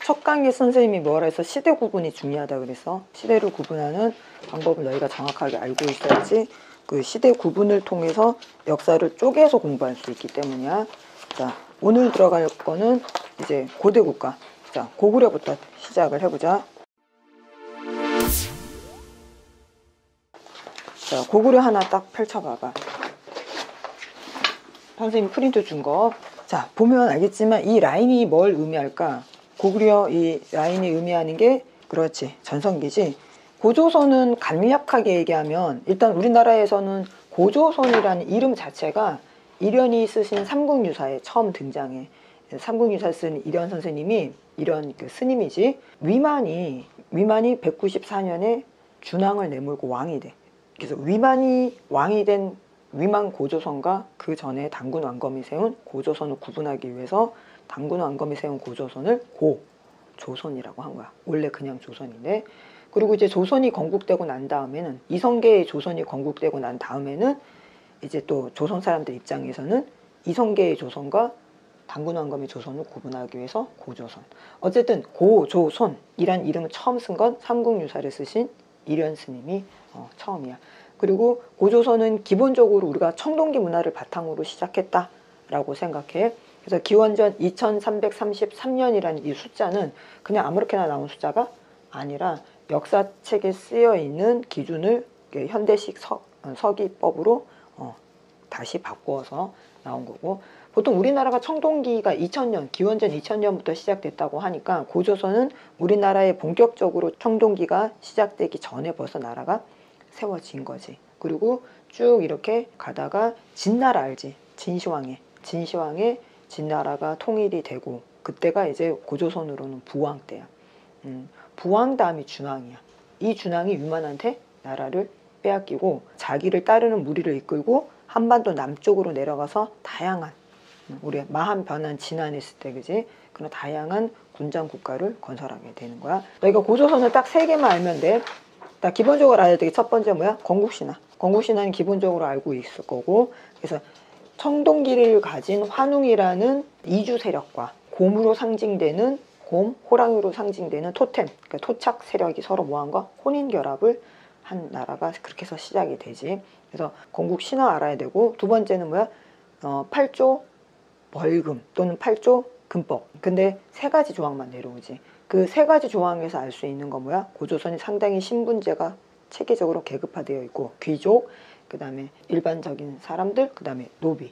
첫 강의 선생님이 뭐라 해서 시대 구분이 중요하다 그래서 시대를 구분하는 방법을 너희가 정확하게 알고 있어야지 그 시대 구분을 통해서 역사를 쪼개서 공부할 수 있기 때문이야. 자, 오늘 들어갈 거는 이제 고대 국가. 자, 고구려부터 시작을 해보자. 자, 고구려 하나 딱 펼쳐봐봐. 선생님 프린트 준 거. 자, 보면 알겠지만 이 라인이 뭘 의미할까? 고구려 이 라인이 의미하는 게 그렇지, 전성기지. 고조선은 간략하게 얘기하면 일단 우리나라에서는 고조선이라는 이름 자체가 이련이 쓰신 삼국유사에 처음 등장해. 삼국유사 쓴 이련 선생님이 이런 그 스님이지. 위만이 194년에 준왕을 내몰고 왕이 돼. 그래서 위만이 왕이 된 위만 고조선과 그 전에 당군 왕검이 세운 고조선을 구분하기 위해서 당군 왕검이 세운 고조선을 고조선이라고 한 거야. 원래 그냥 조선인데. 그리고 이제 조선이 건국되고 난 다음에는 이성계의 조선이 건국되고 난 다음에는 이제 또 조선 사람들 입장에서는 이성계의 조선과 당군 왕검의 조선을 구분하기 위해서 고조선. 어쨌든 고조선이란 이름을 처음 쓴 건 삼국유사를 쓰신 이련 스님이 처음이야. 그리고 고조선은 기본적으로 우리가 청동기 문화를 바탕으로 시작했다라고 생각해. 그래서 기원전 2333년이라는 이 숫자는 그냥 아무렇게나 나온 숫자가 아니라 역사책에 쓰여 있는 기준을 현대식 서기법으로 다시 바꾸어서 나온 거고, 보통 우리나라가 청동기가 2000년, 기원전 2000년부터 시작됐다고 하니까 고조선은 우리나라에 본격적으로 청동기가 시작되기 전에 벌써 나라가 세워진 거지. 그리고 쭉 이렇게 가다가 진나라 알지? 진시황의 진나라가 통일이 되고, 그때가 이제 고조선으로는 부왕 때야. 부왕 다음이 준왕이야. 이 준왕이 유만한테 나라를 빼앗기고 자기를 따르는 무리를 이끌고 한반도 남쪽으로 내려가서 다양한, 우리 마한 변한 진안했을 때 그지? 그런 다양한 군장 국가를 건설하게 되는 거야. 너희가 고조선을 딱 3개만 알면 돼. 딱 기본적으로 알아야 되게 첫 번째 뭐야? 건국신화. 건국신화는 기본적으로 알고 있을 거고, 그래서 청동기를 가진 환웅이라는 이주 세력과 곰으로 상징되는 호랑이로 상징되는 토템, 그러니까 토착 세력이 서로 뭐한 거? 혼인 결합을 한 나라가 그렇게 해서 시작이 되지. 그래서 건국 신화 알아야 되고, 두 번째는 뭐야? 8조 벌금 또는 8조 금법. 근데 3가지 조항만 내려오지. 그 3가지 조항에서 알 수 있는 건 뭐야? 고조선이 상당히 신분제가 체계적으로 계급화되어 있고, 귀족, 그 다음에 일반적인 사람들, 그 다음에 노비,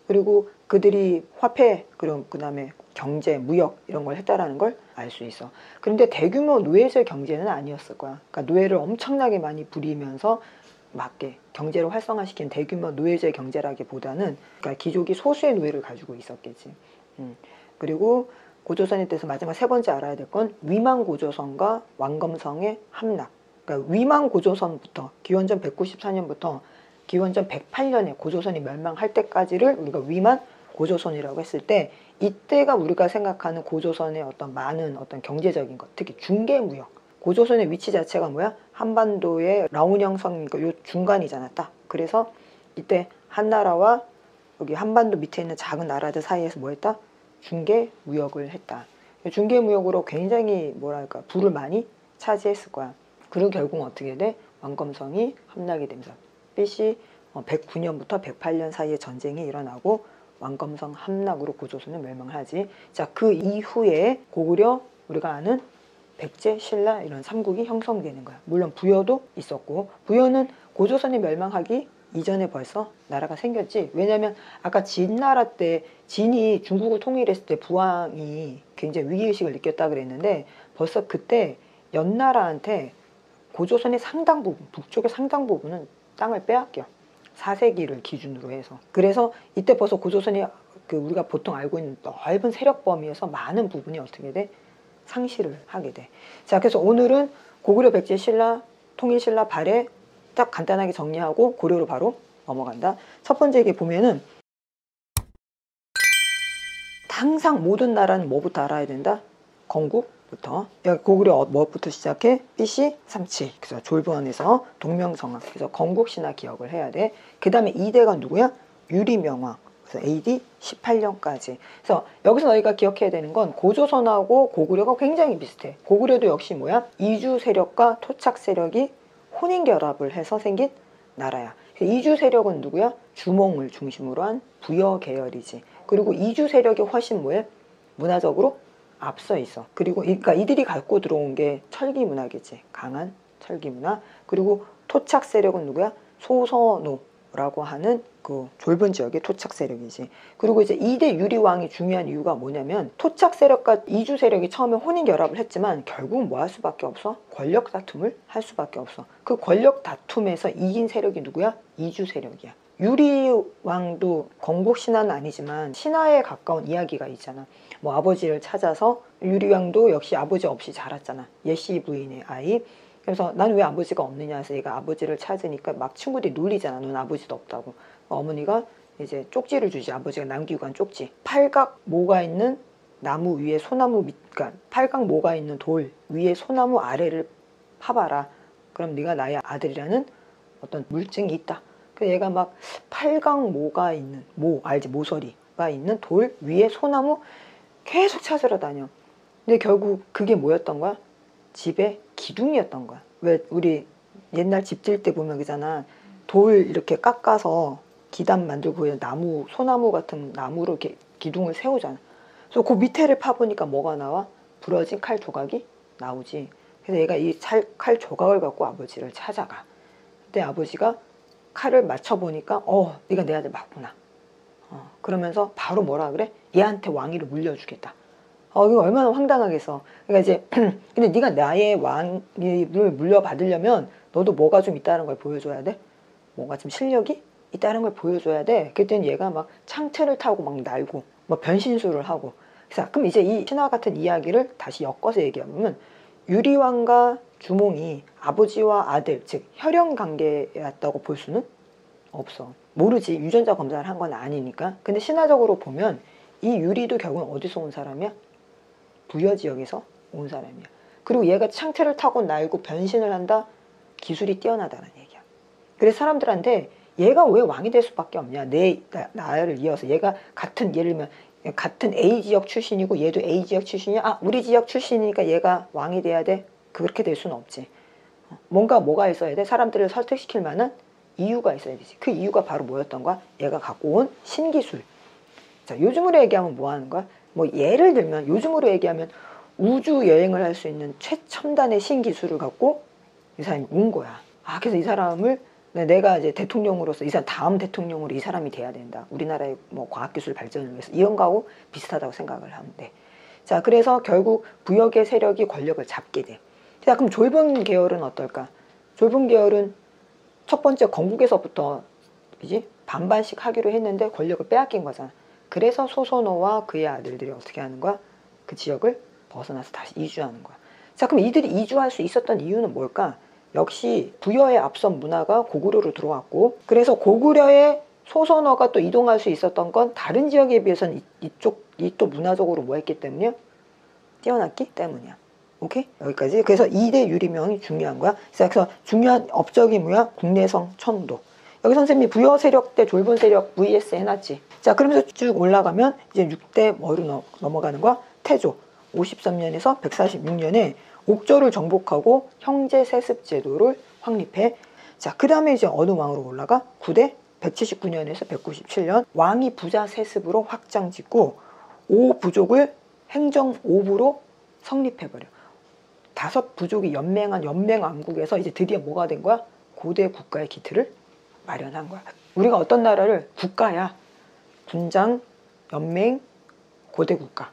그리고 그들이 화폐, 그리고 그 다음에 경제, 무역 이런 걸 했다라는 걸 알 수 있어. 그런데 대규모 노예제 경제는 아니었을 거야. 그러니까 노예를 엄청나게 많이 부리면서 맞게 경제를 활성화시킨 대규모 노예제 경제라기보다는, 그러니까 귀족이 소수의 노예를 가지고 있었겠지. 그리고 고조선에 대해서 마지막 3번째 알아야 될 건 위만 고조선과 왕검성의 함락. 그러니까 위만 고조선부터 기원전 194년부터 기원전 108년에 고조선이 멸망할 때까지를 우리가 위만 고조선이라고 했을 때, 이때가 우리가 생각하는 고조선의 어떤 많은 어떤 경제적인 것, 특히 중개무역. 고조선의 위치 자체가 뭐야? 한반도의 라온형성, 그러니까 요 중간이잖아, 딱. 그래서 이때 한나라와 여기 한반도 밑에 있는 작은 나라들 사이에서 뭐 했다? 중개무역을 했다. 중개무역으로 굉장히 뭐랄까 부를 많이 차지했을 거야. 그리고 결국 어떻게 돼? 왕검성이 함락이 되면서 BC 109년부터 108년 사이에 전쟁이 일어나고 왕검성 함락으로 고조선은 멸망하지. 자, 그 이후에 고구려, 우리가 아는 백제, 신라 이런 삼국이 형성되는 거야. 물론 부여도 있었고, 부여는 고조선이 멸망하기 이전에 벌써 나라가 생겼지. 왜냐면 아까 진나라 때 진이 중국을 통일했을 때 부왕이 굉장히 위기의식을 느꼈다 그랬는데, 벌써 그때 연나라한테 고조선의 상당 부분, 북쪽의 상당 부분은 땅을 빼앗겨. 4세기를 기준으로 해서. 그래서 이때 벌써 고조선이 우리가 보통 알고 있는 넓은 세력 범위에서 많은 부분이 어떻게 돼? 상실을 하게 돼. 자, 그래서 오늘은 고구려, 백제, 신라, 통일, 신라, 발해 딱 간단하게 정리하고 고려로 바로 넘어간다. 첫 번째 얘기 보면은 항상 모든 나라는 뭐부터 알아야 된다? 건국부터. 여기 고구려 뭐부터 시작해? BC 37. 그래서 졸부원에서 동명성왕. 그래서 건국신화 기억을 해야 돼. 그 다음에 2대가 누구야? 유리명왕. 그래서 AD 18년까지. 그래서 여기서 너희가 기억해야 되는 건 고조선하고 고구려가 굉장히 비슷해. 고구려도 역시 뭐야? 이주 세력과 토착 세력이 혼인 결합을 해서 생긴 나라야. 이주 세력은 누구야? 주몽을 중심으로 한 부여 계열이지. 그리고 이주 세력이 훨씬 뭐야? 문화적으로 앞서 있어. 그리고 그러니까 이들이 갖고 들어온 게 철기 문화겠지. 강한 철기 문화. 그리고 토착 세력은 누구야? 소선호라고 하는 그 좁은 지역의 토착 세력이지. 그리고 이제 2대 유리왕이 중요한 이유가 뭐냐면 토착 세력과 이주 세력이 처음에 혼인 결합을 했지만 결국 뭐 할 수밖에 없어? 권력 다툼을 할 수밖에 없어. 그 권력 다툼에서 이긴 세력이 누구야? 이주 세력이야. 유리왕도 건국 신화는 아니지만 신화에 가까운 이야기가 있잖아. 뭐 아버지를 찾아서 유리왕도 역시 아버지 없이 자랐잖아. 예씨 부인의 아이. 그래서 난 왜 아버지가 없느냐 해서 얘가 아버지를 찾으니까 막 친구들이 놀리잖아. 넌 아버지도 없다고. 어머니가 이제 쪽지를 주지. 아버지가 남기고 간 쪽지. 팔각 모가 있는 나무 위에 소나무 밑, 그러니까 팔각 모가 있는 돌 위에 소나무 아래를 파봐라. 그럼 네가 나의 아들이라는 어떤 물증이 있다. 그래서 얘가 막 팔각 모가 있는 모 알지? 모서리가 있는 돌 위에 소나무 계속 찾으러 다녀. 근데 결국 그게 뭐였던 거야? 집의 기둥이었던 거야. 왜 우리 옛날 집 질 때 보면 그잖아. 돌 이렇게 깎아서 기단 만들고 나무, 소나무 같은 나무로 이렇게 기둥을 세우잖아. 그래서 그 밑에를 파보니까 뭐가 나와? 부러진 칼 조각이 나오지. 그래서 얘가 이 칼 조각을 갖고 아버지를 찾아가. 근데 아버지가 칼을 맞춰보니까 네가 내 아들 맞구나. 그러면서 바로 뭐라 그래? 얘한테 왕위를 물려주겠다. 이거 얼마나 황당하겠어. 그러니까 이제 근데 네가 나의 왕위를 물려받으려면 너도 뭐가 좀 있다는 걸 보여줘야 돼. 뭔가 좀 실력이 있다는 걸 보여줘야 돼. 그랬더니 얘가 막 창틀을 타고 막 날고 뭐 변신술을 하고. 그래서 그럼 이제 이 신화 같은 이야기를 다시 엮어서 얘기하면 유리왕과 주몽이 아버지와 아들 즉 혈연 관계였다고 볼 수는 없어. 모르지. 유전자 검사를 한 건 아니니까. 근데 신화적으로 보면 이 유리도 결국은 어디서 온 사람이야? 부여 지역에서 온 사람이야. 그리고 얘가 창틀을 타고 날고 변신을 한다? 기술이 뛰어나다는 얘기야. 그래서 사람들한테 얘가 왜 왕이 될 수밖에 없냐. 나를 이어서 얘가 예를 들면 같은 A 지역 출신이고 얘도 A 지역 출신이야. 우리 지역 출신이니까 얘가 왕이 돼야 돼? 그렇게 될 수는 없지. 뭐가 있어야 돼? 사람들을 설득시킬 만한 이유가 있어야 되지. 그 이유가 바로 뭐였던 거야? 얘가 갖고 온 신기술. 자, 요즘으로 얘기하면 뭐 하는 거야? 뭐 예를 들면 요즘으로 얘기하면 우주 여행을 할 수 있는 최첨단의 신기술을 갖고 이 사람이 온 거야. 그래서 이 사람을 내가 이제 대통령으로서 이 사람 다음 대통령으로 이 사람이 돼야 된다. 우리나라의 뭐 과학기술 발전을 위해서 이런 거하고 비슷하다고 생각을 하면 돼. 자, 그래서 결국 부역의 세력이 권력을 잡게 돼. 자, 그럼 졸본 계열은 어떨까? 졸본 계열은 첫 번째 건국에서부터 그지? 반반씩 하기로 했는데 권력을 빼앗긴 거잖아. 그래서 소선호와 그의 아들들이 어떻게 하는 거야? 그 지역을 벗어나서 다시 이주하는 거야. 자, 그럼 이들이 이주할 수 있었던 이유는 뭘까? 역시 부여의 앞선 문화가 고구려로 들어왔고, 그래서 고구려의 소선호가 또 이동할 수 있었던 건 다른 지역에 비해서는 이쪽이 또 문화적으로 뭐 했기 때문이야? 뛰어났기 때문이야. 오케이? 여기까지. 그래서 2대 유리명이 중요한 거야. 그래서 중요한 업적이 뭐야? 국내성 천도. 여기 선생님이 부여 세력 대 졸본 세력 vs 해놨지. 자, 그러면서 쭉 올라가면 이제 6대 뭐로 넘어가는 거야? 태조. 53년에서 146년에 옥조를 정복하고 형제 세습 제도를 확립해. 자, 그 다음에 이제 어느 왕으로 올라가? 9대 179년에서 197년 왕이 부자 세습으로 확장 짓고 5부족을 행정 5부로 성립해버려. 5부족이 연맹한 연맹왕국에서 이제 드디어 뭐가 된 거야? 고대 국가의 기틀을 마련한 거야. 우리가 어떤 나라를 국가야. 군장, 연맹, 고대 국가.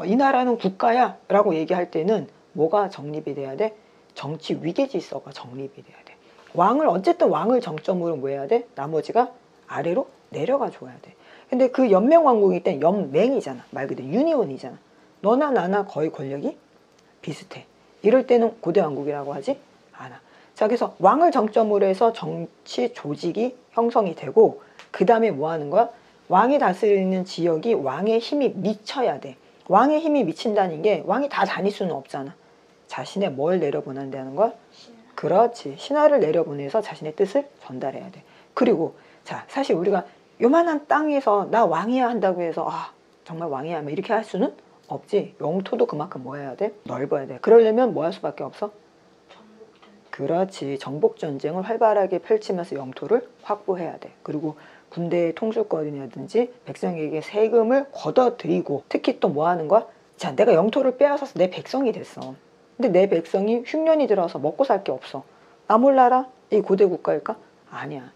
이 나라는 국가야 라고 얘기할 때는 뭐가 정립이 돼야 돼? 정치 위계 질서가 정립이 돼야 돼. 어쨌든 왕을 정점으로 뭐 해야 돼? 나머지가 아래로 내려가 줘야 돼. 근데 그 연맹왕국일 땐 연맹이잖아. 말 그대로 유니온이잖아. 너나 나나 거의 권력이 비슷해. 이럴 때는 고대 왕국이라고 하지 않아. 자, 그래서 왕을 정점으로 해서 정치 조직이 형성이 되고 그 다음에 뭐 하는 거야? 왕이 다스리는 지역이 왕의 힘이 미쳐야 돼. 왕의 힘이 미친다는 게 왕이 다 다닐 수는 없잖아. 자신의 뭘 내려보낸다는 거야? 그렇지. 신하를 내려보내서 자신의 뜻을 전달해야 돼. 그리고 자, 사실 우리가 요만한 땅에서 나 왕이야 한다고 해서 정말 왕이야 뭐 이렇게 할 수는 없지. 영토도 그만큼 뭐 해야 돼? 넓어야 돼. 그러려면 뭐 할 수밖에 없어? 그렇지. 정복전쟁을 활발하게 펼치면서 영토를 확보해야 돼. 그리고 군대의 통수권이라든지 백성에게 세금을 걷어들이고, 특히 또 뭐 하는 거야? 자, 내가 영토를 빼앗아서 내 백성이 됐어. 근데 내 백성이 흉년이 들어서 먹고 살 게 없어. 나 몰라라? 이 고대 국가일까? 아니야.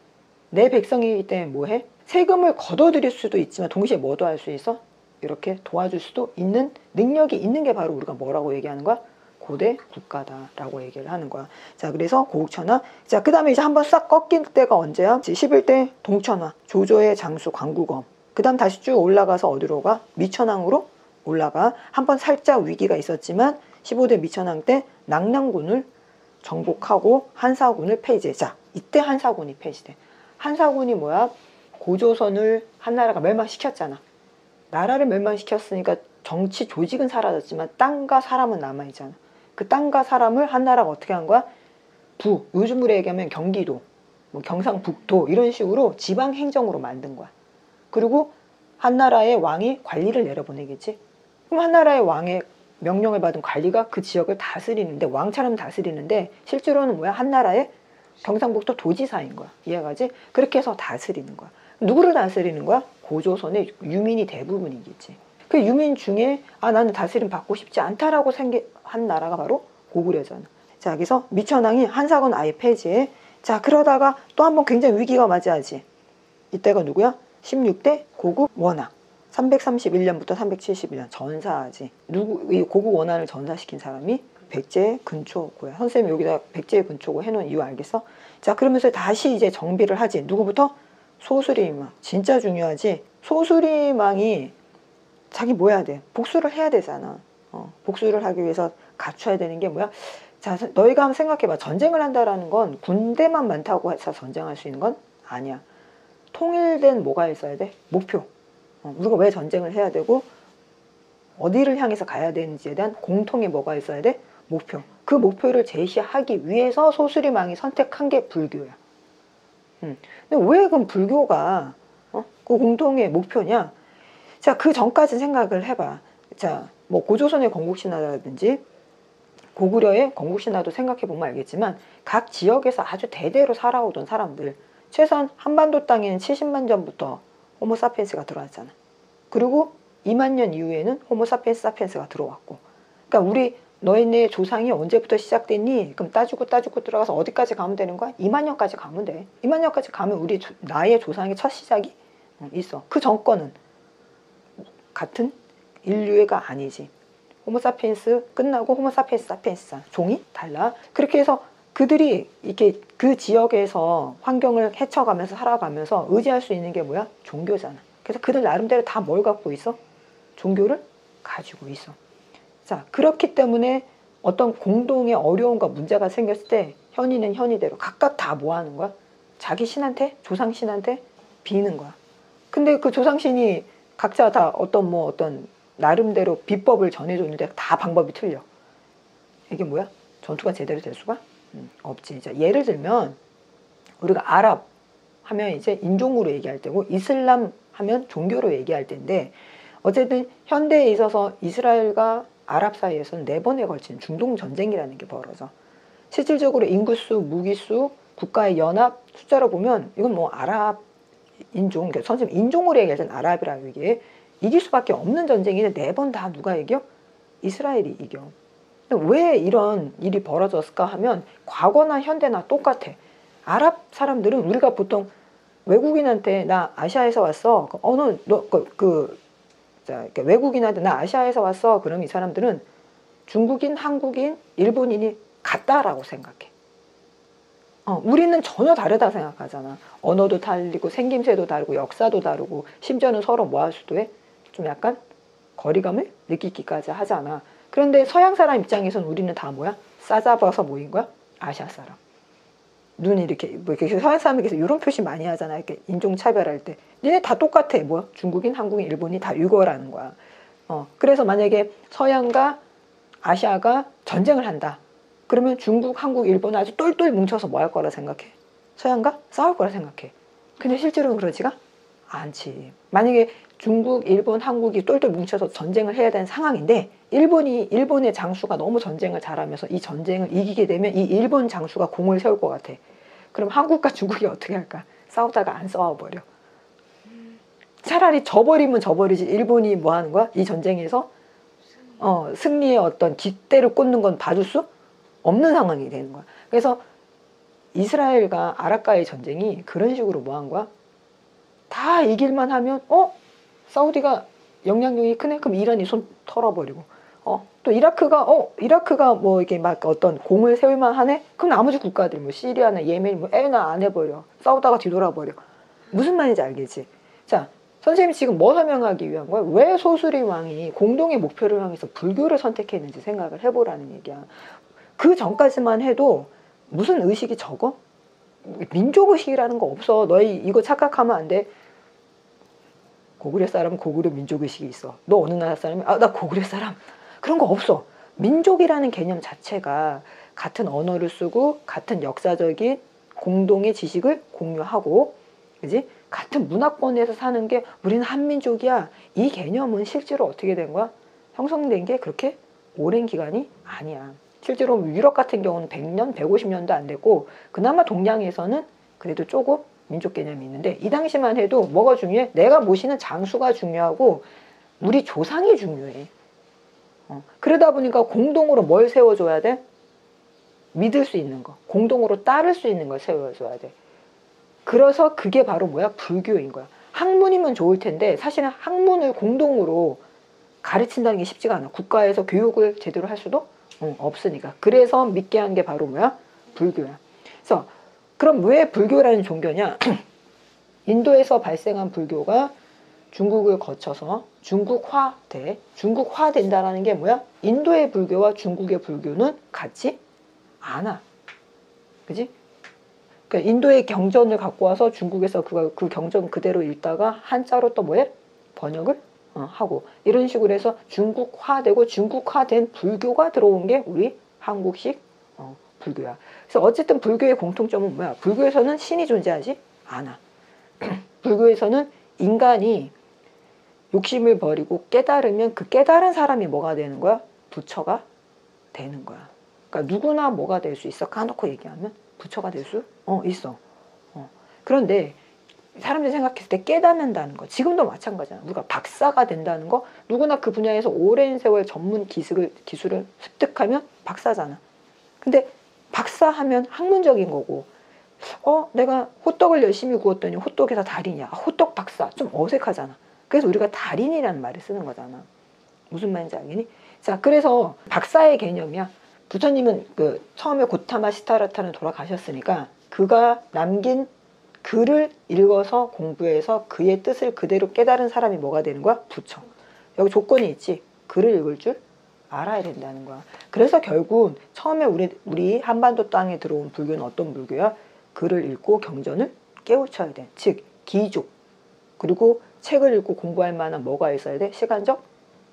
내 백성이기 때문에 뭐 해? 세금을 걷어들일 수도 있지만 동시에 뭐도 할 수 있어? 이렇게 도와줄 수도 있는 능력이 있는 게 바로 우리가 뭐라고 얘기하는 거야? 고대 국가다라고 얘기를 하는 거야. 자, 그래서 고국천하. 자, 그 다음에 이제 한번 싹 꺾일 때가 언제야? 11대 동천하, 조조의 장수 광구검. 그 다음 다시 쭉 올라가서 어디로 가? 미천왕으로 올라가. 한번 살짝 위기가 있었지만 15대 미천왕 때 낙랑군을 정복하고 한사군을 폐지해. 자, 이때 한사군이 폐지돼. 한사군이 뭐야? 고조선을 한나라가 멸망시켰잖아. 나라를 멸망시켰으니까 정치 조직은 사라졌지만 땅과 사람은 남아있잖아. 그 땅과 사람을 한나라가 어떻게 한 거야? 요즘으로 얘기하면 경기도, 뭐 경상북도 이런 식으로 지방행정으로 만든 거야. 그리고 한나라의 왕이 관리를 내려보내겠지. 그럼 한나라의 왕의 명령을 받은 관리가 그 지역을 다스리는데, 왕처럼 다스리는데 실제로는 뭐야? 한나라의 경상북도 도지사인 거야. 이해가지? 그렇게 해서 다스리는 거야. 누구를 다스리는 거야? 고조선의 유민이 대부분이겠지. 그 유민 중에 나는 다스림 받고 싶지 않다라고 한 나라가 바로 고구려잖아. 자, 여기서 미천왕이 한사군 아예 폐지해. 자, 그러다가 또 한 번 굉장히 위기가 맞이하지. 이때가 누구야? 16대 고국 원왕. 331년부터 371년 전사하지. 이 고국 원한을 전사시킨 사람이 백제 근초고야. 선생님이 여기다 백제 근초고 해놓은 이유 알겠어? 자, 그러면서 다시 이제 정비를 하지. 누구부터? 소수리망. 진짜 중요하지. 소수리망이 자기 뭐 해야 돼? 복수를 해야 되잖아. 복수를 하기 위해서 갖춰야 되는 게 뭐야? 자, 너희가 한번 생각해봐. 전쟁을 한다라는 건 군대만 많다고 해서 전쟁할 수 있는 건 아니야. 통일된 뭐가 있어야 돼? 목표. 우리가 왜 전쟁을 해야 되고 어디를 향해서 가야 되는지에 대한 공통의 뭐가 있어야 돼? 목표. 그 목표를 제시하기 위해서 소수리망이 선택한 게 불교야. 근데 왜 그럼 불교가 그 공통의 목표냐? 자, 그 전까지 생각을 해봐. 자, 뭐 고조선의 건국신화라든지 고구려의 건국신화도 생각해보면 알겠지만 각 지역에서 아주 대대로 살아오던 사람들, 최소한 한반도 땅에는 70만 전부터 호모사피엔스가 들어왔잖아. 그리고 2만 년 이후에는 호모사피엔스 사피엔스가 들어왔고, 그러니까 우리 너희네 조상이 언제부터 시작됐니? 그럼 따지고 들어가서 어디까지 가면 되는 거야? 2만 년까지 가면 돼. 2만 년까지 가면 나의 조상의 첫 시작이 있어. 그 전거는 같은 인류애가 아니지. 호모사피엔스 끝나고 호모사피엔스 사피엔스 종이 달라. 그렇게 해서 그들이 이렇게 그 지역에서 환경을 헤쳐가면서 살아가면서 의지할 수 있는 게 뭐야? 종교잖아. 그래서 그들 나름대로 다 뭘 갖고 있어? 종교를 가지고 있어. 자, 그렇기 때문에 어떤 공동의 어려움과 문제가 생겼을 때 현인은 현이대로 각각 다 뭐 하는 거야? 자기 신한테, 조상신한테 비는 거야. 근데 그 조상신이 각자 다 어떤 나름대로 비법을 전해줬는데 다 방법이 틀려. 이게 뭐야? 전투가 제대로 될 수가 없지. 자, 예를 들면 우리가 아랍 하면 이제 인종으로 얘기할 때고 이슬람 하면 종교로 얘기할 텐데, 어쨌든 현대에 있어서 이스라엘과 아랍 사이에서는 4번에 걸친 중동 전쟁이라는 게 벌어져. 실질적으로 인구수, 무기수, 국가의 연합 숫자로 보면 이건 뭐 아랍 인종, 그러니까 선생님 인종으로 얘기할 땐 아랍이라고 얘기해. 이길 수밖에 없는 전쟁인데 4번 다 누가 이겨? 이스라엘이 이겨. 왜 이런 일이 벌어졌을까 하면 과거나 현대나 똑같아. 아랍 사람들은 우리가 보통 외국인한테 나 아시아에서 왔어. 외국인한테 나 아시아에서 왔어. 그럼 이 사람들은 중국인, 한국인, 일본인이 같다라고 생각해. 우리는 전혀 다르다 생각하잖아. 언어도 다르고 생김새도 다르고 역사도 다르고 심지어는 서로 뭐 할 수도 해? 좀 약간 거리감을 느끼기까지 하잖아. 그런데 서양 사람 입장에서는 우리는 다 뭐야? 싸잡아서 모인 거야? 아시아 사람. 눈이 이렇게 서양 사람에게서 이런 표시 많이 하잖아. 이렇게 인종 차별할 때. 얘네 다 똑같아. 뭐야? 중국인, 한국인, 일본인 다 유거라는 거야. 그래서 만약에 서양과 아시아가 전쟁을 한다. 그러면 중국, 한국, 일본은 아주 똘똘 뭉쳐서 뭐 할 거라 생각해? 서양과 싸울 거라 생각해. 근데 실제로는 그러지가 않지. 만약에 중국, 일본, 한국이 똘똘 뭉쳐서 전쟁을 해야 되는 상황인데 일본의 장수가 너무 전쟁을 잘하면서 이 전쟁을 이기게 되면 이 일본 장수가 공을 세울 것 같아. 그럼 한국과 중국이 어떻게 할까? 싸우다가 안 싸워버려. 차라리 져버리면 져버리지. 일본이 뭐 하는 거야? 이 전쟁에서 승리의 어떤 깃대를 꽂는 건 봐줄 수 없는 상황이 되는 거야. 그래서 이스라엘과 아랍과의 전쟁이 그런 식으로 뭐 한 거야? 다 이길만 하면 사우디가 영향력이 크네? 그럼 이란이 손 털어버리고 또 이라크가 뭐 이게 막 어떤 공을 세울만 하네? 그럼 나머지 국가들 뭐 시리아나 예멘 뭐 애나 안 해버려. 싸우다가 뒤돌아버려. 무슨 말인지 알겠지? 자, 선생님이 지금 뭐 설명하기 위한 거야? 왜 소수림 왕이 공동의 목표를 향해서 불교를 선택했는지 생각을 해보라는 얘기야. 그 전까지만 해도 무슨 의식이 적어? 민족의식이라는 거 없어. 너희 이거 착각하면 안 돼. 고구려 사람은 고구려 민족의식이 있어. 너 어느 나라 사람이? 나 고구려 사람. 그런 거 없어. 민족이라는 개념 자체가 같은 언어를 쓰고 같은 역사적인 공동의 지식을 공유하고 그지? 같은 문화권에서 사는 게 우리는 한민족이야. 이 개념은 실제로 어떻게 된 거야? 형성된 게 그렇게 오랜 기간이 아니야. 실제로 유럽 같은 경우는 100년, 150년도 안 됐고 그나마 동양에서는 그래도 조금 민족 개념이 있는데 이 당시만 해도 뭐가 중요해? 내가 모시는 장수가 중요하고 우리 조상이 중요해. 그러다 보니까 공동으로 뭘 세워줘야 돼? 믿을 수 있는 거. 공동으로 따를 수 있는 걸 세워줘야 돼. 그래서 그게 바로 뭐야? 불교인 거야. 학문이면 좋을 텐데 사실은 학문을 공동으로 가르친다는 게 쉽지가 않아. 국가에서 교육을 제대로 할 수도 없으니까. 그래서 믿게 한 게 바로 뭐야? 불교야. 그래서 그럼 왜 불교라는 종교냐? 인도에서 발생한 불교가 중국을 거쳐서 중국화돼. 중국화된다라는 게 뭐야? 인도의 불교와 중국의 불교는 같지 않아. 그지? 그러니까 인도의 경전을 갖고 와서 중국에서 그 경전 그대로 읽다가 한자로 또 뭐해? 번역을 하고 이런 식으로 해서 중국화되고 중국화된 불교가 들어온 게 우리 한국식 불교야. 그래서 어쨌든 불교의 공통점은 뭐야? 불교에서는 신이 존재하지 않아. 불교에서는 인간이 욕심을 버리고 깨달으면 그 깨달은 사람이 뭐가 되는 거야? 부처가 되는 거야. 그러니까 누구나 뭐가 될 수 있어? 까놓고 얘기하면 부처가 될 수 있어. 그런데 사람들이 생각했을 때 깨닫는다는 거 지금도 마찬가지잖아. 우리가 박사가 된다는 거 누구나 그 분야에서 오랜 세월 전문 기술을 습득하면 박사잖아. 근데 박사하면 학문적인 거고 내가 호떡을 열심히 구웠더니 호떡에서 달인이야. 호떡 박사. 좀 어색하잖아. 그래서 우리가 달인이라는 말을 쓰는 거잖아. 무슨 말인지 알겠니? 자, 그래서 박사의 개념이야. 부처님은 그 처음에 고타마 시타라타는 돌아가셨으니까 그가 남긴 글을 읽어서 공부해서 그의 뜻을 그대로 깨달은 사람이 뭐가 되는 거야? 부처. 여기 조건이 있지. 글을 읽을 줄 알아야 된다는 거야. 그래서 결국 처음에 우리 한반도 땅에 들어온 불교는 어떤 불교야? 글을 읽고 경전을 깨우쳐야 돼. 즉 기족. 그리고 책을 읽고 공부할 만한 뭐가 있어야 돼? 시간적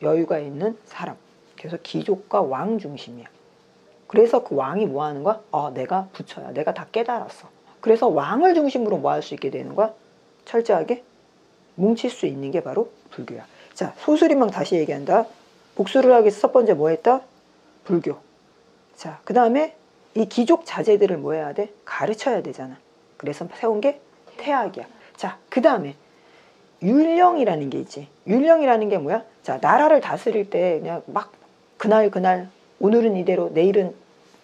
여유가 있는 사람. 그래서 기족과 왕 중심이야. 그래서 그 왕이 뭐 하는 거야? 내가 부처야. 내가 다 깨달았어. 그래서 왕을 중심으로 뭐 할 수 있게 되는 거야? 철저하게 뭉칠 수 있는 게 바로 불교야. 자, 소수림왕 다시 얘기한다. 복수를 하기 위해서 첫 번째 뭐 했다? 불교. 자, 그 다음에 이 기족 자제들을 뭐 해야 돼? 가르쳐야 되잖아. 그래서 세운 게 태학이야. 자, 그 다음에 율령이라는 게 있지. 율령이라는 게 뭐야? 자, 나라를 다스릴 때 그냥 막 그날 오늘은 이대로 내일은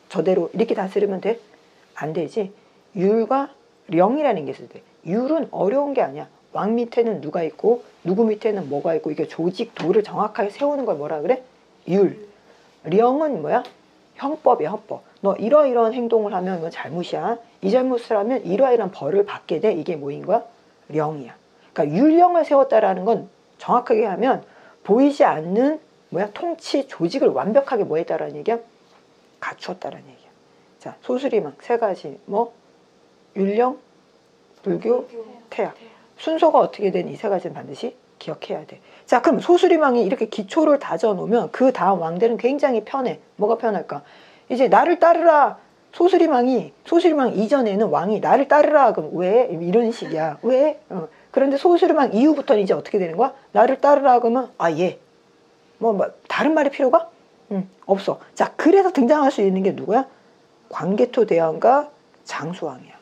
저대로 이렇게 다스리면 돼? 안 되지. 율과 령이라는 게 있어야 돼. 율은 어려운 게 아니야. 왕 밑에는 누가 있고 누구 밑에는 뭐가 있고 이게 조직 도를 정확하게 세우는 걸 뭐라 그래? 율. 령은 뭐야? 형법이야. 형법. 너 이러이러한 행동을 하면 이건 잘못이야. 이 잘못을 하면 이러이러한 벌을 받게 돼. 이게 뭐인 거야? 령이야. 그러니까 율령을 세웠다라는 건 정확하게 하면 보이지 않는 뭐야? 통치 조직을 완벽하게 뭐 했다라는 얘기야? 갖추었다라는 얘기야. 자, 소수리망 세 가지. 뭐? 율령, 불교, 태학. 순서가 어떻게 된 이 세 가지는 반드시 기억해야 돼. 자, 그럼 소수리망이 이렇게 기초를 다져놓으면 그 다음 왕들은 굉장히 편해. 뭐가 편할까? 이제 나를 따르라. 소수리망 이전에는 왕이 나를 따르라. 그럼 왜? 이런 식이야. 왜? 그런데 소수림한 이후부터는 이제 어떻게 되는 거야? 나를 따르라 그러면 예. 뭐 다른 말이 필요가? 없어. 자, 그래서 등장할 수 있는 게 누구야? 광개토 대왕과 장수왕이야.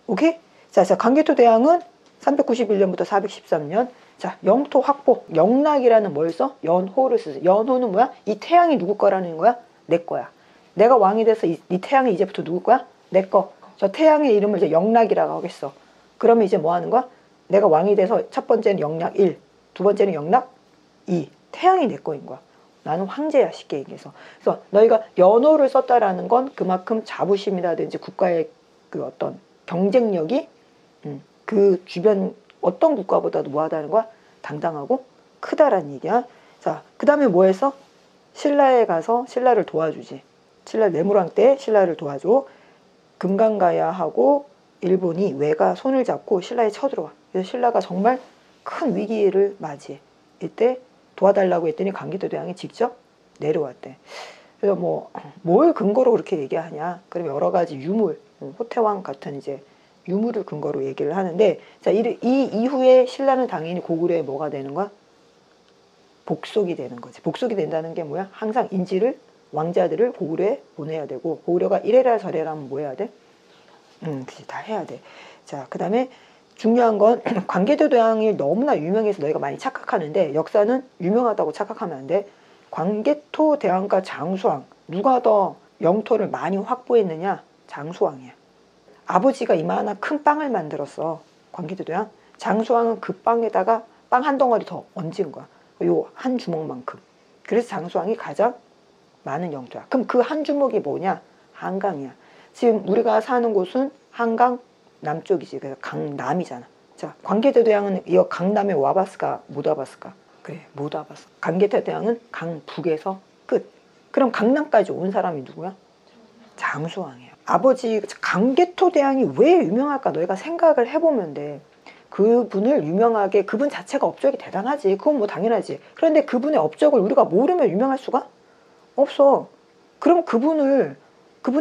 오케이? 자, 광개토 대왕은 391년부터 413년. 자, 영토 확보. 영락이라는 뭘 써? 연호를 쓰지. 연호는 뭐야? 이 태양이 누구 거라는 거야? 내 거야. 내가 왕이 돼서 이 태양이 이제부터 누구 거야? 내 거. 저 태양의 이름을 이제 영락이라고 하겠어. 그러면 이제 뭐 하는 거야? 내가 왕이 돼서 첫 번째는 영락 1, 두 번째는 영락 2. 태양이 내 거인 거야. 나는 황제야, 쉽게 얘기해서. 그래서 너희가 연호를 썼다라는 건 그만큼 자부심이라든지 국가의 그 어떤 경쟁력이 그 주변 어떤 국가보다도 뭐하다는 거야? 당당하고 크다라는 얘기야. 자, 그 다음에 뭐 했어? 신라에 가서 신라를 도와주지. 신라 내무랑 때 신라를 도와줘. 금강가야하고 일본이 외가 손을 잡고 신라에 쳐들어와. 그래서 신라가 정말 큰 위기를 맞이해. 이때 도와달라고 했더니 광개토 대왕이 직접 내려왔대. 그래서 뭘 근거로 그렇게 얘기하냐? 그럼 여러 가지 유물, 호태왕 같은 이제 유물을 근거로 얘기를 하는데, 자, 이 이후에 신라는 당연히 고구려에 뭐가 되는 거야? 복속이 되는 거지. 복속이 된다는 게 뭐야? 항상 인지를, 왕자들을 고구려에 보내야 되고, 고구려가 이래라 저래라 하면 뭐 해야 돼? 그치, 다 해야 돼. 자, 그 다음에 중요한 건 광개토 대왕이 너무나 유명해서 너희가 많이 착각하는데, 역사는 유명하다고 착각하면 안 돼. 광개토 대왕과 장수왕, 누가 더 영토를 많이 확보했느냐? 장수왕이야. 아버지가 이만한 큰 빵을 만들었어. 광개토 대왕. 장수왕은 그 빵에다가 빵 한 덩어리 더 얹은 거야. 요 한 주먹만큼. 그래서 장수왕이 가장 많은 영토야. 그럼 그 한 주먹이 뭐냐? 한강이야. 지금 우리가 사는 곳은 한강 남쪽이지. 그래서 강남이잖아. 자, 광개토 대왕은 이거 강남에 와봤을까? 못 와봤을까? 그래, 못 와봤어. 광개토 대왕은 강북에서 끝. 그럼 강남까지 온 사람이 누구야? 장수왕이야. 아버지 광개토 대왕이 왜 유명할까? 너희가 생각을 해보면 돼. 그분을 유명하게, 그분 자체가 업적이 대단하지. 그건 뭐 당연하지. 그런데 그분의 업적을 우리가 모르면 유명할 수가 없어. 그럼 그분의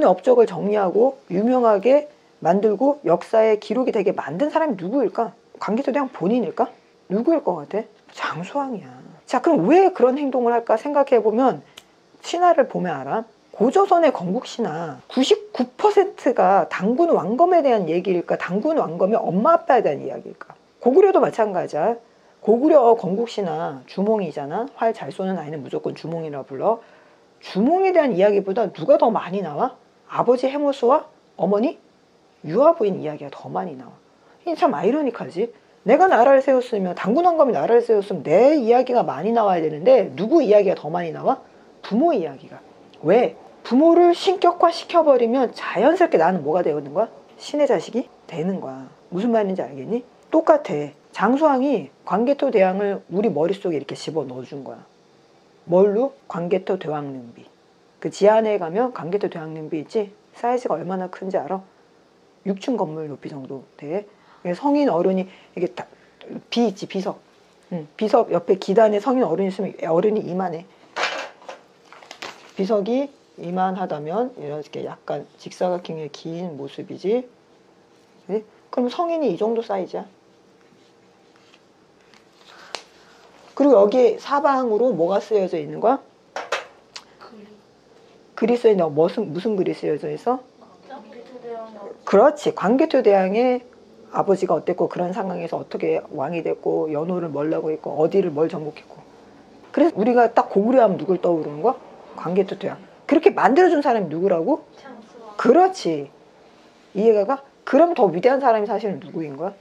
업적을 정리하고 유명하게 만들고 역사에 기록이 되게 만든 사람이 누구일까? 광개토 대왕 본인일까? 누구일 것 같아? 장수왕이야. 자, 그럼 왜 그런 행동을 할까 생각해보면 신화를 보면 알아. 고조선의 건국신화 99%가 당군 왕검에 대한 얘기일까? 당군 왕검의 엄마 아빠에 대한 이야기일까? 고구려도 마찬가지야. 고구려 건국신화 주몽이잖아. 활 잘 쏘는 아이는 무조건 주몽이라 불러. 주몽에 대한 이야기보다 누가 더 많이 나와? 아버지 해모수와 어머니 유아부인 이야기가 더 많이 나와. 이게 참 아이러니하지. 내가 나라를 세웠으면, 당군 왕검이 나라를 세웠으면 내 이야기가 많이 나와야 되는데 누구 이야기가 더 많이 나와? 부모 이야기가. 왜? 부모를 신격화 시켜버리면 자연스럽게 나는 뭐가 되는 거야? 신의 자식이 되는 거야. 무슨 말인지 알겠니? 똑같아. 장수왕이 광개토 대왕을 우리 머릿속에 이렇게 집어 넣어준 거야. 뭘로? 광개토 대왕릉비. 그 지하내에 가면 광개토 대왕릉비 있지? 사이즈가 얼마나 큰지 알아? 6층 건물 높이 정도 돼. 성인 어른이 이게 비 있지, 비석. 비석 옆에 기단에 성인 어른이 있으면 어른이 이만해. 비석이 이만하다면 이렇게 약간 직사각형의 긴 모습이지. 네? 그럼 성인이 이 정도 사이즈야. 그리고 여기 사방으로 뭐가 쓰여져 있는 거야? 글이 쓰여 있는 거. 무슨 글이 쓰여져 있어? 그렇지. 광개토 대왕의 아버지가 어땠고, 그런 상황에서 어떻게 왕이 됐고, 연호를 뭘 하고 있고, 어디를 뭘 정복했고. 그래서 우리가 딱 고구려 하면 누굴 떠오르는 거야? 광개토 대왕. 그렇게 만들어준 사람이 누구라고? 장수왕. 그렇지. 이해가 가? 그럼 더 위대한 사람이 사실은 누구인 거야?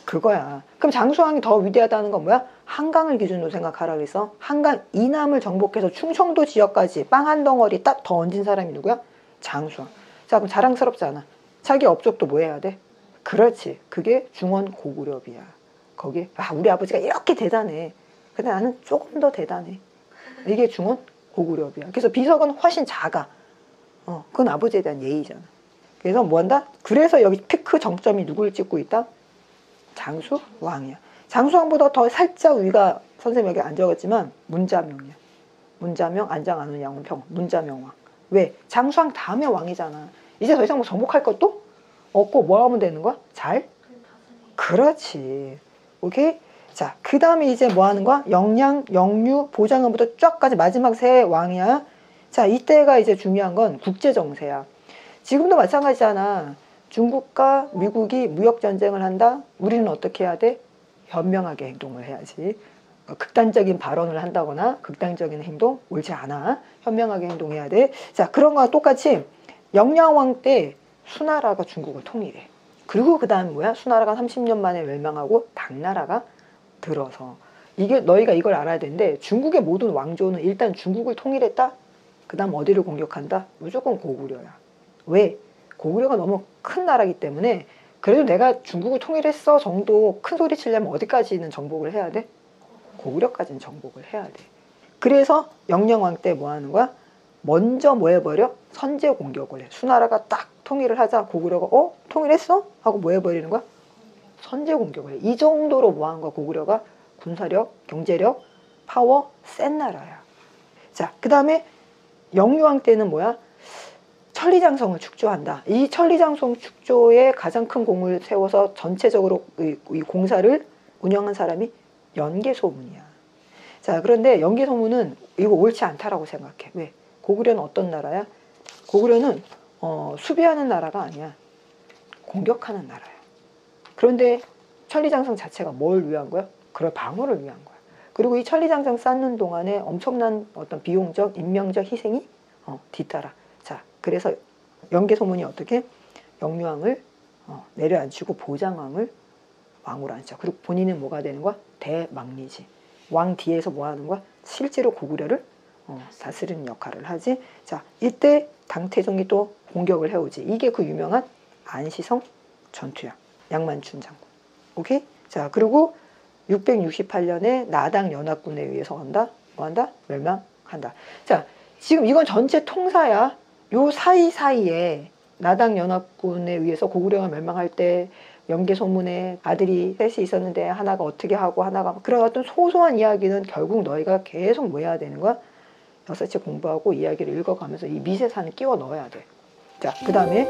그거야. 그럼 장수왕이 더 위대하다는 건 뭐야? 한강을 기준으로 생각하라 그래서 한강 이남을 정복해서 충청도 지역까지 빵 한 덩어리 딱 더 얹은 사람이 누구야? 장수왕. 자, 그럼 자랑스럽잖아. 자기 업적도 뭐 해야 돼? 그렇지. 그게 중원 고구려비야. 거기 우리 아버지가 이렇게 대단해. 근데 나는 조금 더 대단해. 이게 중원 고구려비야. 그래서 비석은 훨씬 작아. 그건 아버지에 대한 예의잖아. 그래서 뭐 한다? 그래서 여기 피크 정점이 누굴 찍고 있다? 장수왕이야. 장수왕보다 더 살짝 위가 선생님 여기 안 적었지만 문자명이야. 문자명, 안장, 안훈, 양훈, 평. 문자명왕. 왜? 장수왕 다음에 왕이잖아. 이제 더 이상 뭐 정복할 것도 없고 뭐 하면 되는 거야? 잘 그렇지. 오케이? 자, 그 다음에 이제 뭐 하는 거야? 영양, 영유, 보장은부터 쫙까지 마지막 세 왕이야. 자, 이때가 이제 중요한 건 국제정세야. 지금도 마찬가지잖아. 중국과 미국이 무역전쟁을 한다? 우리는 어떻게 해야 돼? 현명하게 행동을 해야지. 극단적인 발언을 한다거나 극단적인 행동 옳지 않아. 현명하게 행동해야 돼. 자, 그런 거와 똑같이 영양왕 때 수나라가 중국을 통일해. 그리고 그 다음 뭐야? 수나라가 30년 만에 멸망하고 당나라가 들어서. 이게 너희가 이걸 알아야 되는데 중국의 모든 왕조는 일단 중국을 통일했다? 그 다음 어디를 공격한다? 무조건 고구려야. 왜? 고구려가 너무 큰 나라이기 때문에 그래도 내가 중국을 통일했어 정도 큰 소리 치려면 어디까지는 정복을 해야 돼? 고구려까지는 정복을 해야 돼. 그래서 영영왕 때 뭐 하는 거야? 먼저 뭐 해버려? 선제 공격을 해. 수나라가 딱 통일을 하자 고구려가 통일했어? 하고 뭐 해버리는 거야? 선제 공격을 해. 이 정도로 뭐 하는 거야? 고구려가 군사력, 경제력, 파워 센 나라야. 자, 그 다음에 영유왕 때는 뭐야? 천리장성을 축조한다. 이 천리장성 축조에 가장 큰 공을 세워서 전체적으로 이 공사를 운영한 사람이 연개소문이야. 자, 그런데 연개소문은 이거 옳지 않다라고 생각해. 왜? 고구려는 어떤 나라야? 고구려는 수비하는 나라가 아니야. 공격하는 나라야. 그런데 천리장성 자체가 뭘 위한 거야? 그걸 방어를 위한 거야. 그리고 이 천리장성 쌓는 동안에 엄청난 어떤 비용적, 인명적 희생이 뒤따라. 자, 그래서 연개소문이 어떻게? 영유왕을 내려앉히고 보장왕을 왕으로 앉혀. 그리고 본인은 뭐가 되는 거야? 대망리지. 왕 뒤에서 뭐 하는 거야? 실제로 고구려를 다스리는 역할을 하지. 자, 이때 당태종이 또 공격을 해오지. 이게 그 유명한 안시성 전투야. 양만춘 장군. 오케이? 자, 그리고 668년에 나당 연합군에 의해서 한다? 뭐 한다? 멸망한다. 자, 지금 이건 전체 통사야. 요 사이사이에 나당 연합군에 의해서 고구려가 멸망할 때 연개소문에 아들이 셋이 있었는데 하나가 어떻게 하고 하나가 그런 어떤 소소한 이야기는 결국 너희가 계속 뭐 해야 되는 거야? 역사책 공부하고 이야기를 읽어가면서 이 미세산을 끼워 넣어야 돼. 자, 그 다음에